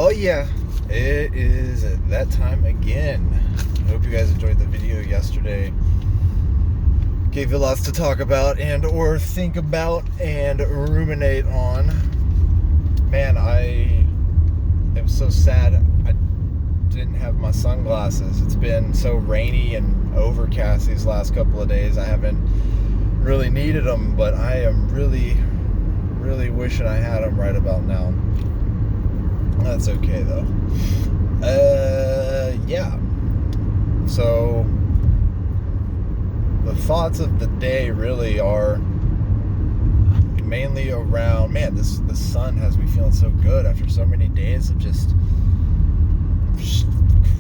Oh yeah, it is that time again. I hope you guys enjoyed the video yesterday. Gave you lots to talk about and or think about and ruminate on. Man, I am so sad I didn't have my sunglasses. It's been so rainy and overcast these last couple of days. I haven't really needed them, but I am really wishing I had them right about now. That's okay though. Yeah. So the thoughts of the day really are mainly around, man, the sun has me feeling so good after so many days of just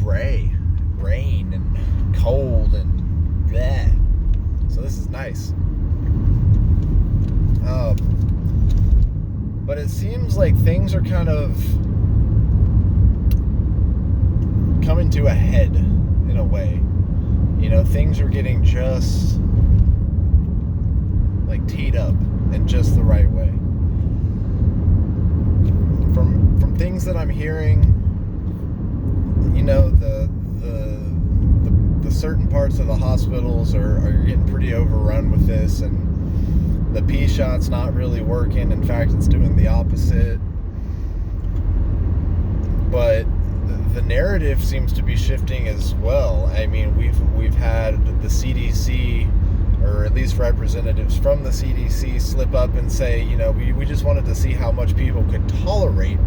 gray, rain and cold and bleh. So this is nice. But it seems like things are kind of coming to a head in a way. You know, things are getting just like teed up in just the right way. From things that I'm hearing, you know, the certain parts of the hospitals are getting pretty overrun with this, and the P shot's not really working. In fact, it's doing the opposite. But the narrative seems to be shifting as well. I mean, we've had the CDC, or at least representatives from the CDC, slip up and say, you know, we just wanted to see how much people could tolerate.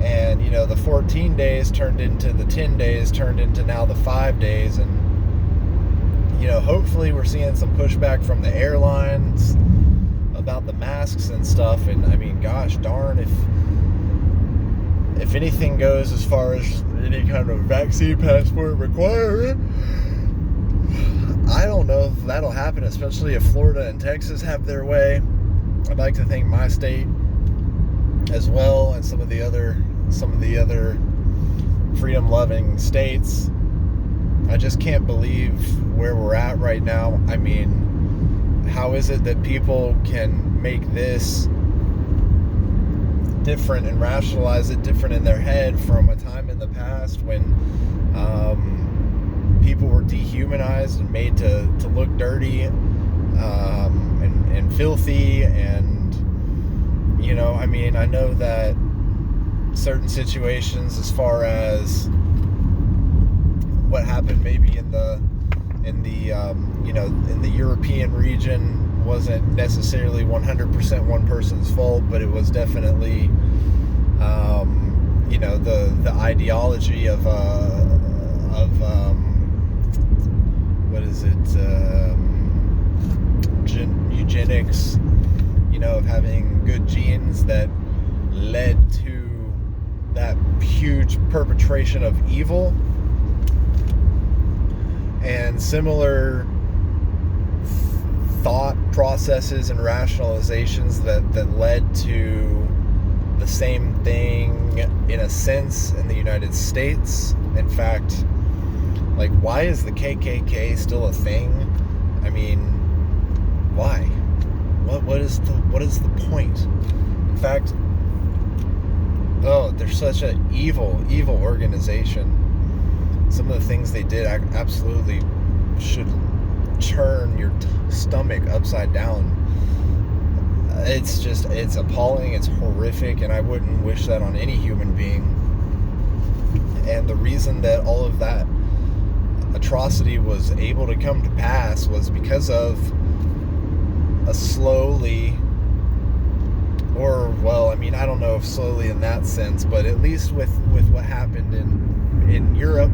And, you know, the 14 days turned into the 10 days, turned into now the 5 days. And, you know, hopefully we're seeing some pushback from the airlines about the masks and stuff. And, I mean, gosh darn, if anything goes as far as any kind of vaccine passport requirement, I don't know if that'll happen, especially if Florida and Texas have their way. I'd like to think my state as well, and some of the other freedom-loving states. I just can't believe where we're at right now. I mean, how is it that people can make this different and rationalize it different in their head from a time in the past when people were dehumanized and made to look dirty and filthy? And, you know, I mean, I know that certain situations as far as what happened maybe in the European region wasn't necessarily 100% one person's fault, but it was definitely you know, the ideology of what is it, eugenics, you know, of having good genes that led to that huge perpetration of evil. And similar thought processes and rationalizations that led to the same thing in a sense in the United States. In fact, like, why is the KKK still a thing? I mean, why? What is the point? In fact, they're such an evil organization. Some of the things they did absolutely should turn your stomach upside down. It's appalling, it's horrific, and I wouldn't wish that on any human being. And the reason that all of that atrocity was able to come to pass was because of a slowly, or, well, I mean, I don't know if slowly in that sense, but at least with what happened in Europe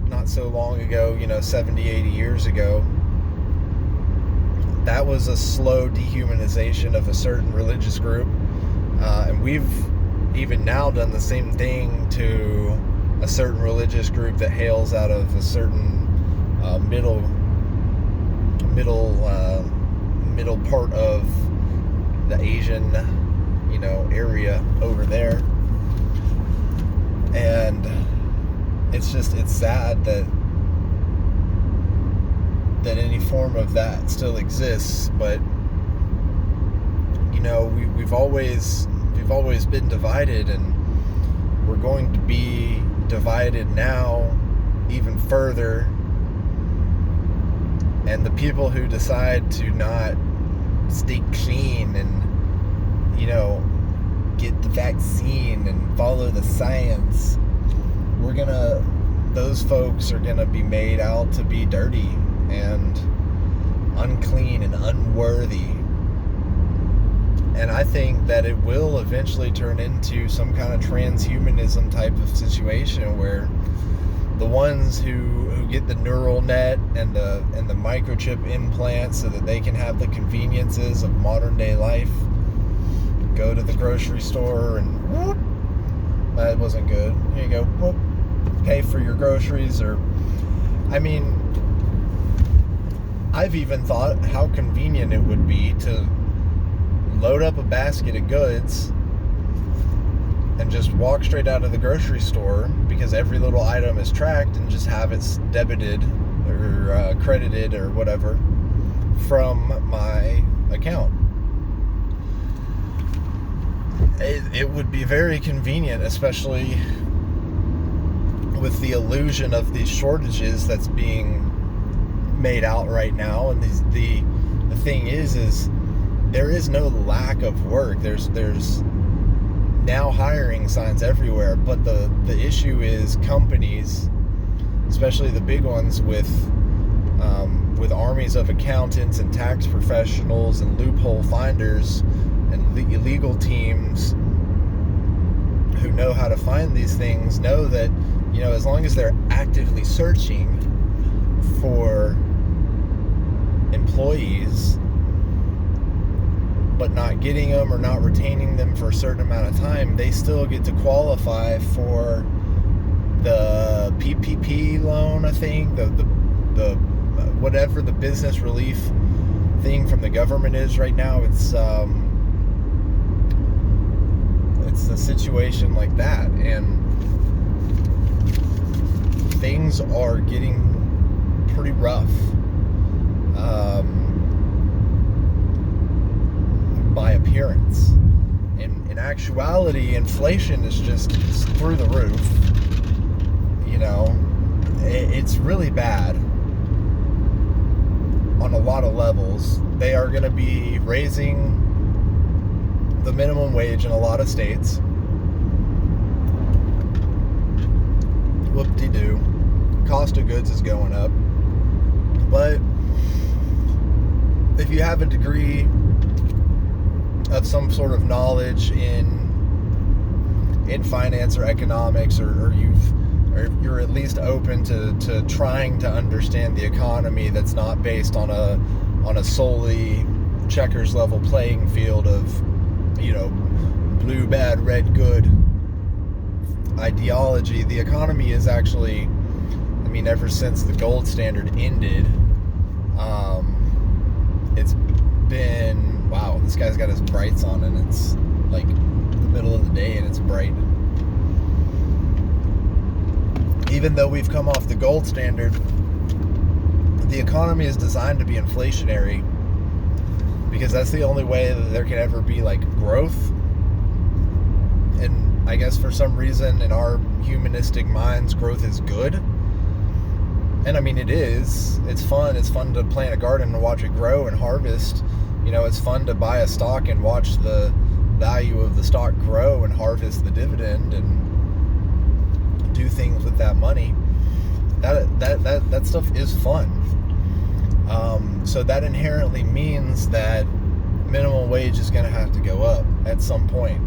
not so long ago, you know, 70, 80 years ago. That was a slow dehumanization of a certain religious group. And we've even now done the same thing to a certain religious group that hails out of a certain middle part of the Asian, you know, area over there. And it's sad that any form of that still exists. But, you know, we've always we've always been divided, and we're going to be divided now even further. And the people who decide to not stay clean and, get the vaccine and follow the science, those folks are gonna be made out to be dirty and unclean and unworthy. And I think that it will eventually turn into some kind of transhumanism type of situation where the ones who get the neural net and the microchip implants so that they can have the conveniences of modern day life, go to the grocery store and whoop, that wasn't good. Here you go, whoop, pay for your groceries. Or, I've even thought how convenient it would be to load up a basket of goods and just walk straight out of the grocery store, because every little item is tracked, and just have it debited or credited or whatever from my account. It would be very convenient, especially with the illusion of these shortages that's being made out right now. And the thing is there is no lack of work. There's now hiring signs everywhere, but the issue is companies, especially the big ones with armies of accountants and tax professionals and loophole finders and illegal teams who know how to find these things, know that as long as they're actively searching for employees but not getting them or not retaining them for a certain amount of time, they still get to qualify for the PPP loan, I think, the whatever the business relief thing from the government is right now. It's a situation like that, and things are getting pretty rough. By appearance. In actuality, inflation is just through the roof. It's really bad on a lot of levels. They are going to be raising the minimum wage in a lot of states. Whoop-de-doo. Cost of goods is going up. But if you have a degree of some sort of knowledge in finance or economics, or you're at least open to trying to understand the economy that's not based on a solely checkers level playing field of blue bad red good ideology. The economy is actually, ever since the gold standard ended, it's been, wow, this guy's got his brights on and it's like the middle of the day and it's bright. Even though we've come off the gold standard, the economy is designed to be inflationary, because that's the only way that there can ever be like growth. And I guess for some reason in our humanistic minds, growth is good. And it is. It's fun. It's fun to plant a garden and watch it grow and harvest. It's fun to buy a stock and watch the value of the stock grow and harvest the dividend and do things with that money. That stuff is fun. So that inherently means that minimum wage is going to have to go up at some point.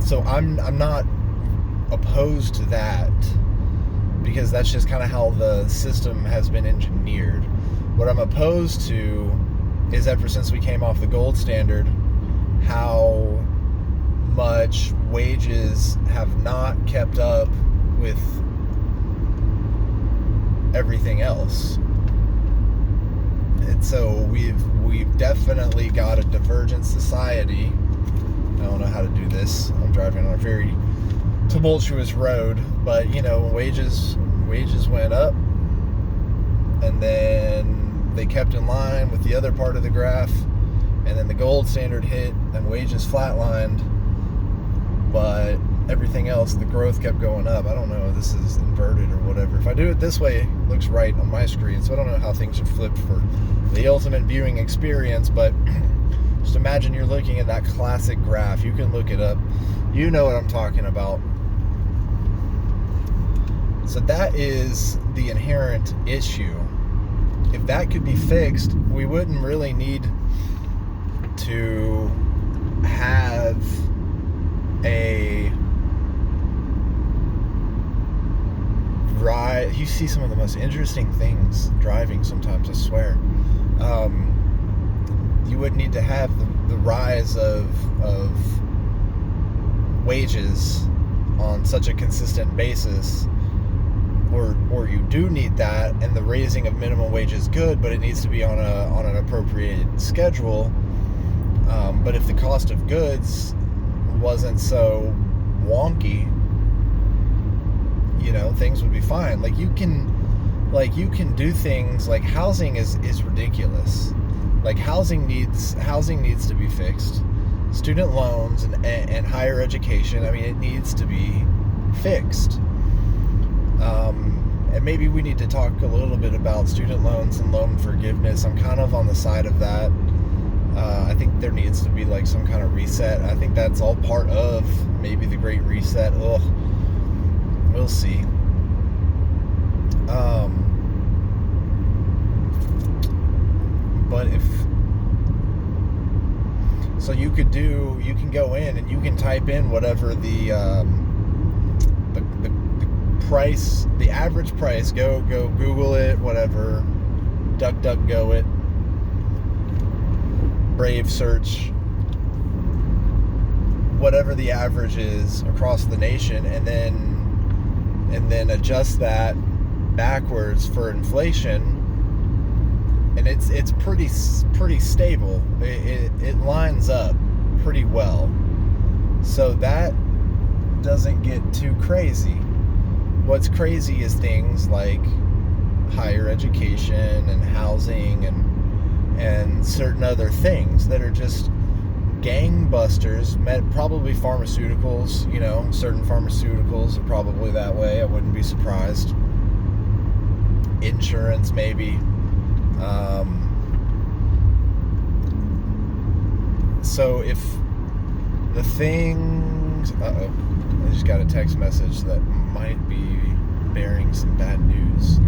So I'm not opposed to that, because that's just kind of how the system has been engineered. What I'm opposed to is, ever since we came off the gold standard, how much wages have not kept up with everything else. And so we've definitely got a divergent society. I don't know how to do this. I'm driving on a very tumultuous road, but wages went up, and then they kept in line with the other part of the graph, and then the gold standard hit, and wages flatlined, but everything else, the growth kept going up. I don't know, this is inverted or whatever. If I do it this way, it looks right on my screen, so I don't know how things are flipped for the ultimate viewing experience, but just imagine you're looking at that classic graph. You can look it up. You know what I'm talking about. So that is the inherent issue. If that could be fixed, we wouldn't really need to have a ride. You see some of the most interesting things driving sometimes, I swear. You wouldn't need to have the rise of wages on such a consistent basis, or you do need that, and the raising of minimum wage is good, but it needs to be on an appropriated schedule. But if the cost of goods wasn't so wonky, things would be fine. Like you can do things like housing is ridiculous. Like housing needs to be fixed. Student loans and higher education, I mean, it needs to be fixed. And maybe we need to talk a little bit about student loans and loan forgiveness. I'm kind of on the side of that. I think there needs to be like some kind of reset. I think that's all part of maybe the Great Reset. Ugh. We'll see. But so you can go in and you can type in whatever the price, the average price. Go Google it, whatever. DuckDuckGo it. Brave search. Whatever the average is across the nation, and then adjust that backwards for inflation, and it's pretty stable. It lines up pretty well, so that doesn't get too crazy. What's crazy is things like higher education and housing and certain other things that are just gangbusters. Probably pharmaceuticals, certain pharmaceuticals are probably that way. I wouldn't be surprised. Insurance, maybe. So if the things... I just got a text message that might be bearing some bad news.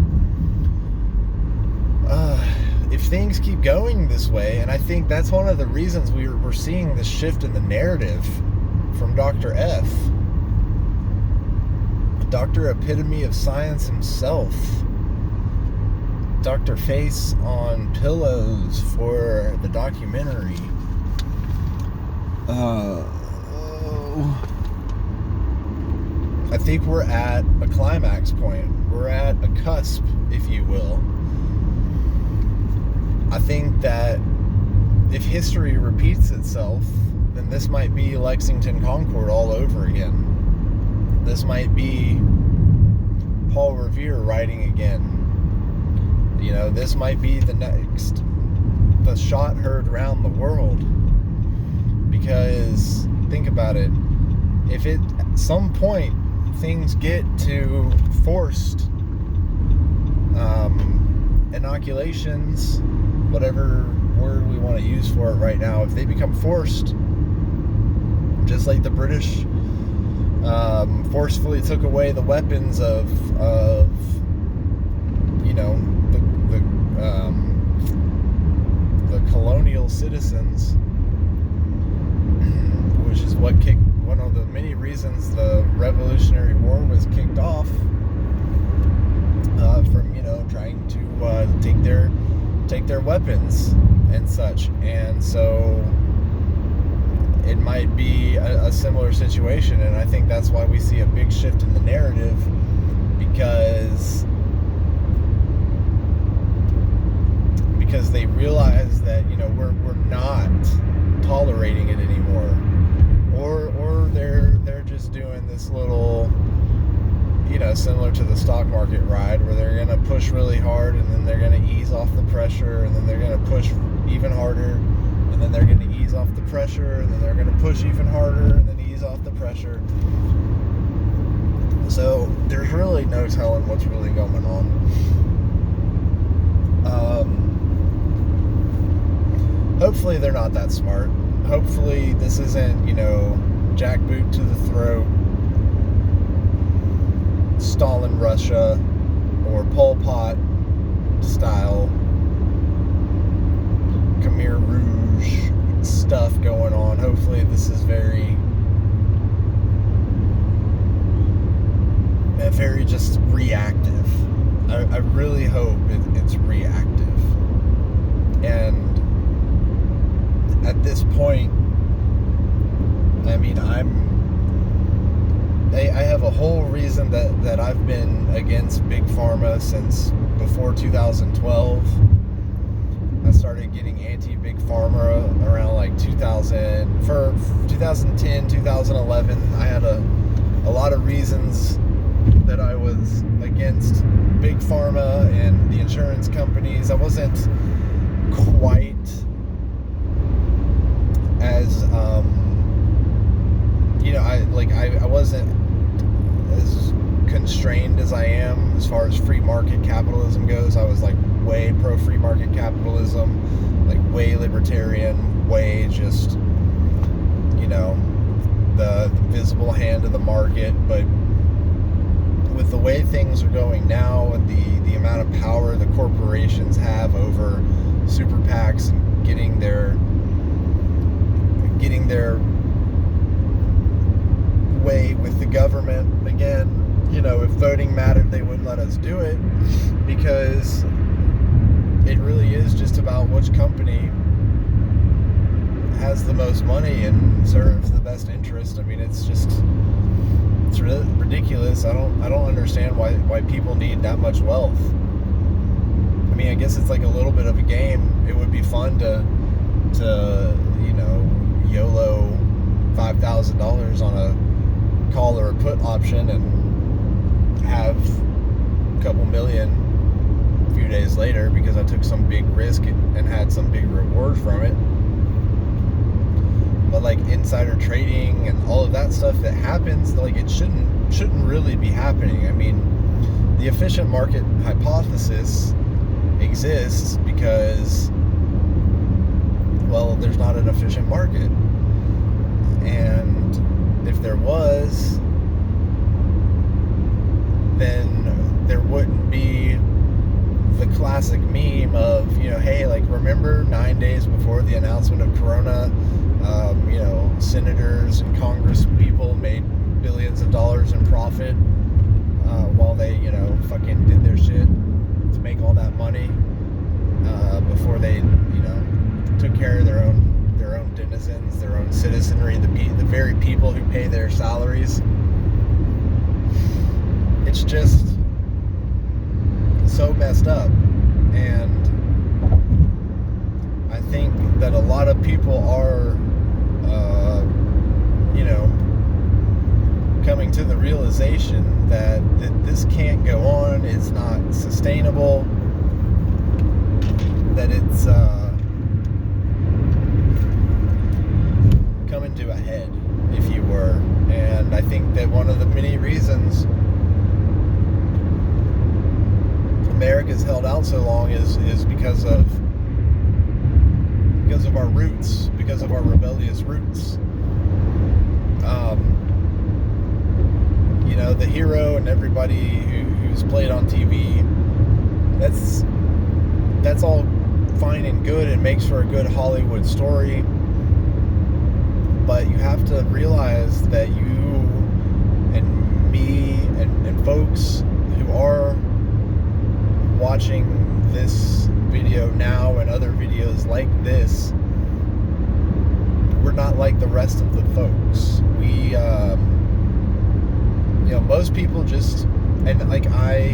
If things keep going this way, and I think that's one of the reasons we're seeing this shift in the narrative from Dr. F, Dr. Epitome of Science himself, Dr. Face on Pillows for the documentary. I think we're at a climax point. We're at a cusp, if you will. I think that if history repeats itself, then this might be Lexington Concord all over again. This might be Paul Revere writing again. This might be the shot heard around the world. Because, think about it, if at some point things get to forced inoculations, whatever word we want to use for it right now, if they become forced, just like the British forcefully took away the weapons of the colonial citizens, which is what kicked one of the many reasons the Revolutionary War was kicked off, from trying to take their weapons and such. And so it might be a similar situation, and I think that's why we see a big shift in the narrative, because they realize that we're not tolerating it anymore, or they're just doing this little similar to the stock market ride, where they're going to push really hard and then they're going to ease off the pressure, and then they're going to push even harder, and and then they're going to ease off the pressure, and then they're going to push even harder, and then ease off the pressure. So there's really no telling what's really going on. Hopefully they're not that smart. Hopefully this isn't, jackboot to the throat, Stalin Russia, or Pol Pot style Khmer Rouge stuff going on. Hopefully this is very just reactive. I really hope it's reactive. And at this point, I mean, I have a whole reason that I've been against Big Pharma since before 2012. I started getting anti-Big Pharma around like 2010, 2011. I had a lot of reasons that I was against Big Pharma and the insurance companies. I wasn't quite as I wasn't as constrained as I am as far as free market capitalism goes. I was like way pro free market capitalism, like way libertarian, way just the visible hand of the market. But with the way things are going now, and the amount of power the corporations have over super PACs and getting their way with the government again, if voting mattered, they wouldn't let us do it, because it really is just about which company has the most money and serves the best interest. I mean, it's really ridiculous. I don't understand why people need that much wealth. I mean, I guess it's like a little bit of a game. It would be fun to YOLO $5,000 on a call or a put option and have a couple million a few days later because I took some big risk and had some big reward from it. But like insider trading and all of that stuff that happens, like it shouldn't really be happening. I mean, the efficient market hypothesis exists because, well, there's not an efficient market. And if there was, then there wouldn't be the classic meme of, hey, like, remember 9 days before the announcement of Corona, senators and Congress people made billions of dollars in profit while they, fucking did their shit to make all that money before they, took care of their own denizens, their own citizenry, the very people who pay their salaries. It's just so messed up. And I think that a lot of people are coming to the realization that this can't go on, it's not sustainable, that it's coming to a head, if you were. And I think that one of the many reasons America's held out so long is because of our roots, because of our rebellious roots. The hero and everybody who's played on TV, that's all fine and good and makes for a good Hollywood story. But you have to realize that you and me and folks who are watching this video now and other videos like this, we're not like the rest of the folks. We most people just, and like I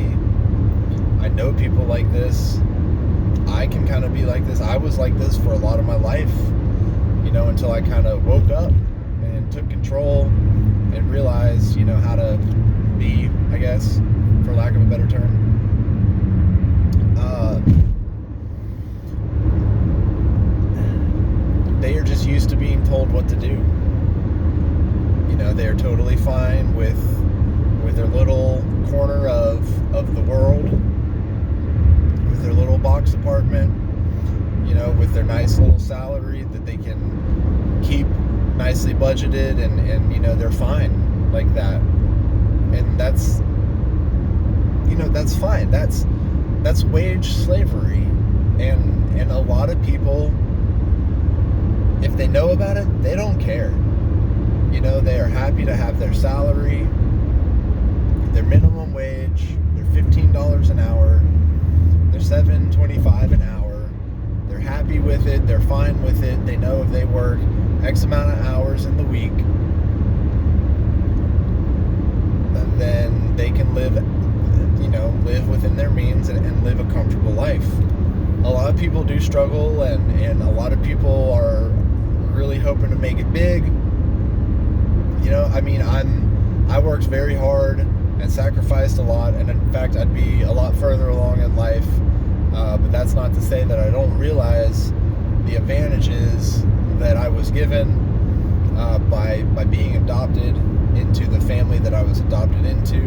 know people like this. I can kind of be like this. I was like this for a lot of my life, until I kind of woke up and took control and realized, how to be, I guess, for lack of a better term. They are totally fine with their little corner of the world, with their little box apartment, with their nice little salary that they can keep nicely budgeted, and they're fine like that. And that's fine. That's wage slavery. And a lot of people, if they know about it, they don't care. They are happy to have their salary, their minimum wage, their $15 an hour, their $7.25 an hour. They're happy with it. They're fine with it. They know if they work X amount of hours in the week, then they can live within their means and live a comfortable life. A lot of people do struggle, and a lot of people are really hoping to make it big. I worked very hard and sacrificed a lot, and in fact, I'd be a lot further along in life. But that's not to say that I don't realize the advantages that I was given by being adopted into the family that I was adopted into.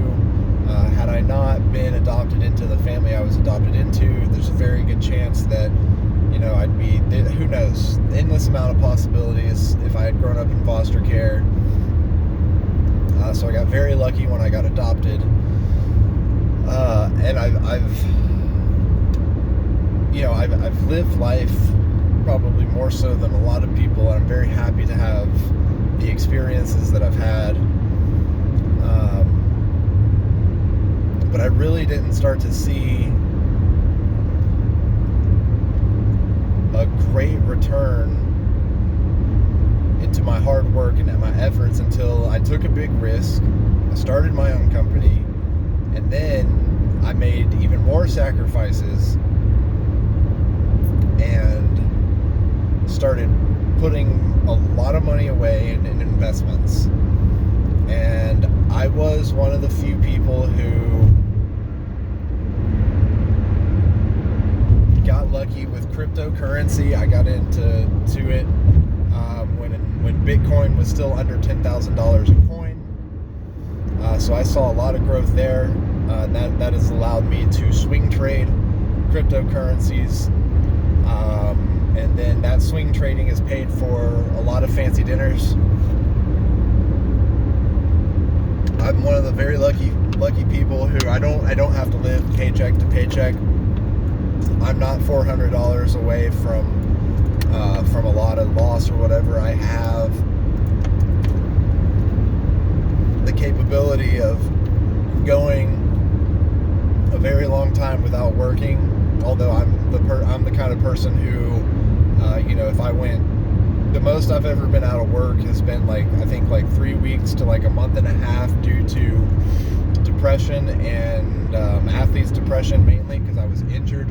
Had I not been adopted into the family I was adopted into, there's a very good chance that, I'd be, who knows, endless amount of possibilities if I had grown up in foster care. So I got very lucky when I got adopted. And I've lived life probably more so than a lot of people, and I'm very happy to have the experiences that I've had. But I really didn't start to see a great return into my hard work and my efforts until I took a big risk. I started my own company, and then I made even more sacrifices and started putting a lot of money away in investments. And I was one of the few people who got lucky with cryptocurrency. I got into it when Bitcoin was still under $10,000 a coin. So I saw a lot of growth there. That has allowed me to swing trade cryptocurrencies. And then that swing trading has paid for a lot of fancy dinners. I'm one of the very lucky people who I don't have to live paycheck to paycheck. I'm not $400 away from a lot of loss or whatever. I have the capability of going a very long time without working. Although I'm the kind of person who, if I went, the most I've ever been out of work has been I think 3 weeks to a month and a half due to depression and athlete's depression, mainly because I was injured,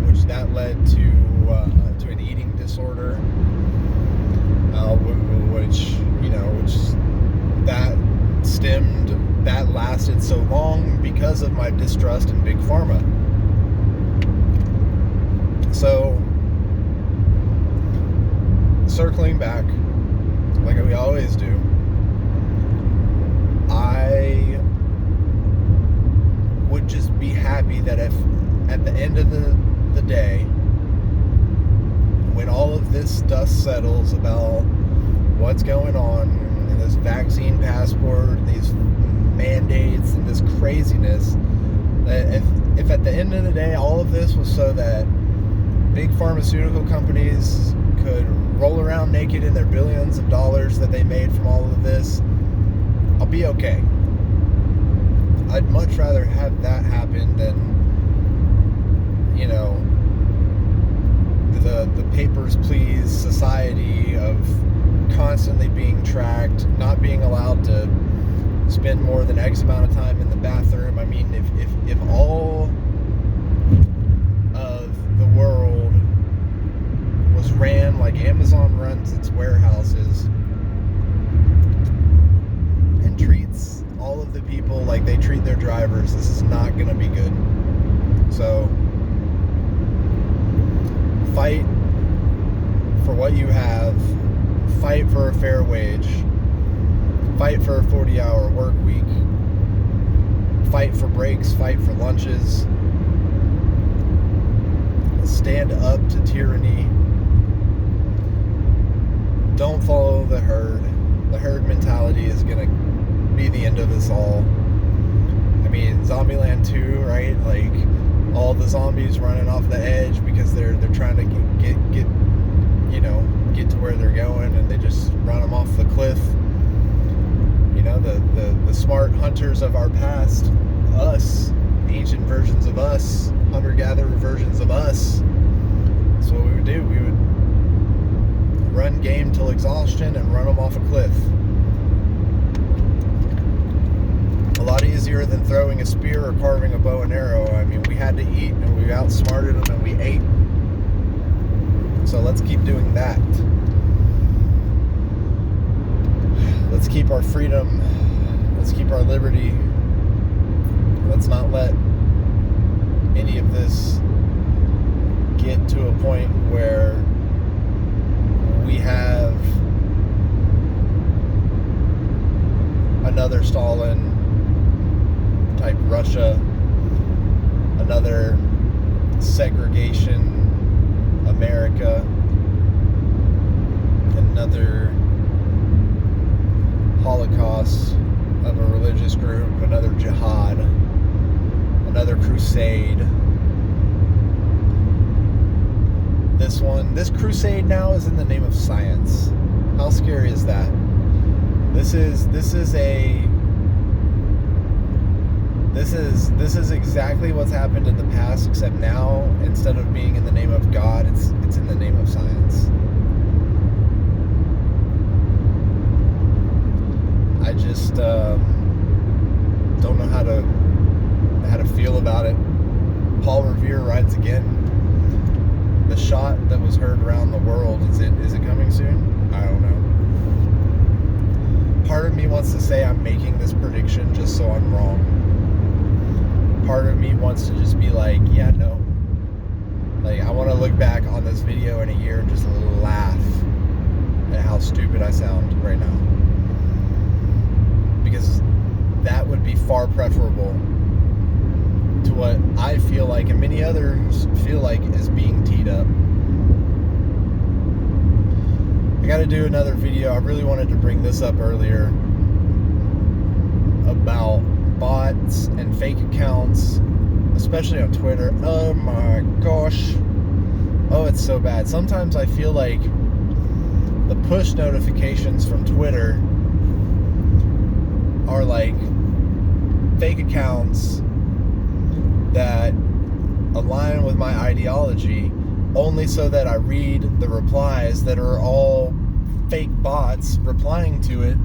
which that led to an eating disorder, which that lasted so long because of my distrust in Big Pharma. So, circling back, like we always do, I would just be happy that if at the end of the day, when all of this dust settles about what's going on, and this vaccine passport, these mandates, and this craziness, that if at the end of the day all of this was so that big pharmaceutical companies could roll around naked in their billions of dollars that they made from all of this, I'll be okay. I'd much rather have that happen than the papers please society of constantly being tracked, not being allowed to spend more than X amount of time in the bathroom. I mean, if all of the world was ran like Amazon runs its warehouses and treats all of the people like they treat their drivers, this is not going to be good. So fight for what you have, fight for a fair wage, fight for a 40-hour work week, fight for breaks, fight for lunches, stand up to tyranny. Don't follow the herd. The herd mentality is going to be the end of us all. I mean, Zombieland 2, right? Like, all the zombies running off the edge because they're trying to get to where they're going, and they just run them off the cliff. You know, the smart hunters of our past, us, ancient versions of us, hunter-gatherer versions of us. That's what we would do. We would run game till exhaustion and run them off a cliff. A lot easier than throwing a spear or carving a bow and arrow. I mean, we had to eat, and we outsmarted them, and we ate. So let's keep doing that. Let's keep our freedom. Let's keep our liberty. Let's not let any of this get to a point where we have another Stalin type Russia, another segregation America, another Holocaust of a religious group, another jihad, another crusade. This crusade now is in the name of science. How scary is that? This is exactly what's happened in the past, except now, instead of being in the name of God, it's in the name of science. I just don't know how to feel about it. Paul Revere rides again. The shot that was heard around the world, is it coming soon? I don't know. Part of me wants to say I'm making this prediction just so I'm wrong. Part of me wants to just be like, yeah, no. Like, I want to look back on this video in a year and just laugh at how stupid I sound right now. Because that would be far preferable to what I feel like, and many others feel like, is being teed up. I gotta do another video. I really wanted to bring this up earlier about bots and fake accounts, especially on Twitter. Oh my gosh. Oh, it's so bad. Sometimes I feel like the push notifications from Twitter are like fake accounts that align with my ideology, only so that I read the replies that are all fake bots replying to it,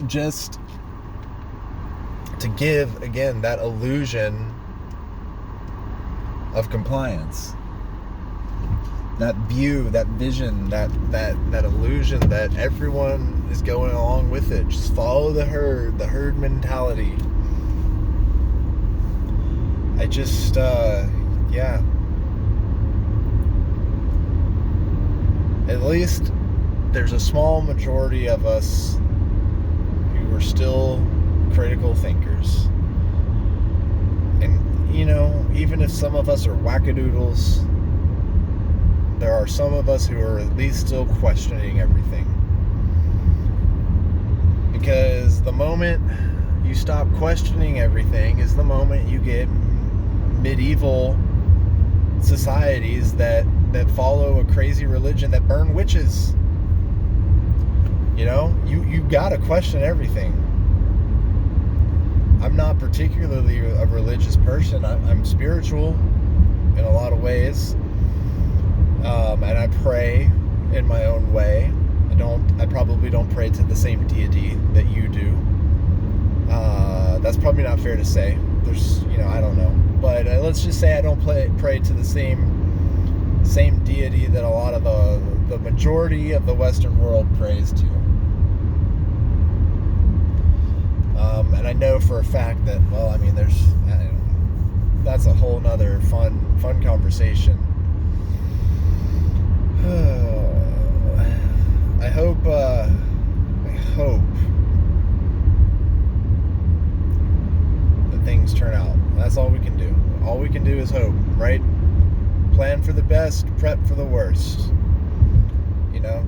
just to give, again, that illusion of compliance, that view, that vision, that illusion that everyone is going along with it. Just follow the herd mentality. I just, yeah. At least there's a small majority of us who are still critical thinkers. And, you know, even if some of us are wackadoodles, there are some of us who are at least still questioning everything. Because the moment you stop questioning everything is the moment you get medieval societies that follow a crazy religion that burn witches. You know, you gotta question everything. I'm not particularly a religious person. I'm spiritual in a lot of ways. And I pray in my own way. I probably don't pray to the same deity that you do. That's probably not fair to say. There's, you know, I don't know. But let's just say I don't pray to the same deity that a lot of the majority of the Western world prays to. And I know for a fact that, well, I mean, that's a whole nother fun conversation. best, prep for the worst. You know,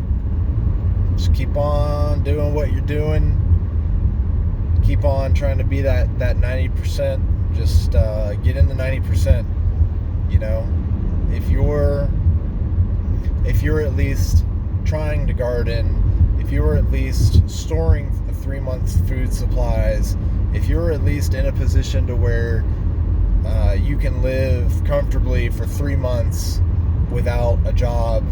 just keep on doing what you're doing. Keep on trying to be that 90%. Just get in the 90%. You know, if you're at least trying to garden, if you're at least storing 3 months food supplies, if you're at least in a position to where you can live comfortably for 3 months without a job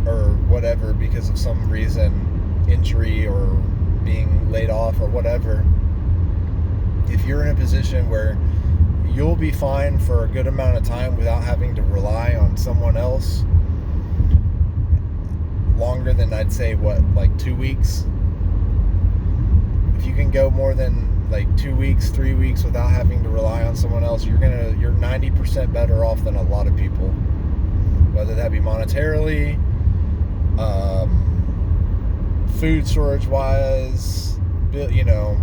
or whatever because of some reason, injury or being laid off or whatever, if you're in a position where you'll be fine for a good amount of time without having to rely on someone else, longer than I'd say, like 2 weeks. If you can go more than like 2 weeks, 3 weeks without having to rely on someone else, you're 90% better off than a lot of people. Whether that be monetarily, food storage wise, you know,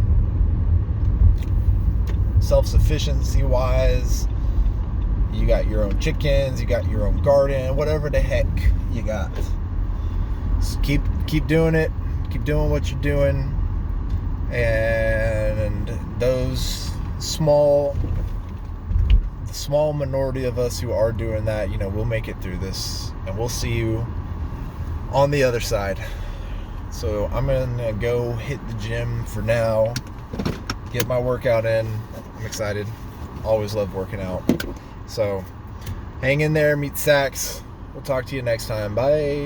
self-sufficiency wise. You got your own chickens, you got your own garden, whatever the heck you got. Just keep doing it. Keep doing what you're doing. And those small minority of us who are doing that, you know, we'll make it through this, and we'll see you on the other side. So I'm gonna go hit the gym for now, get my workout in. I'm excited. Always love working out. So hang in there, meet Sax. We'll talk to you next time. Bye.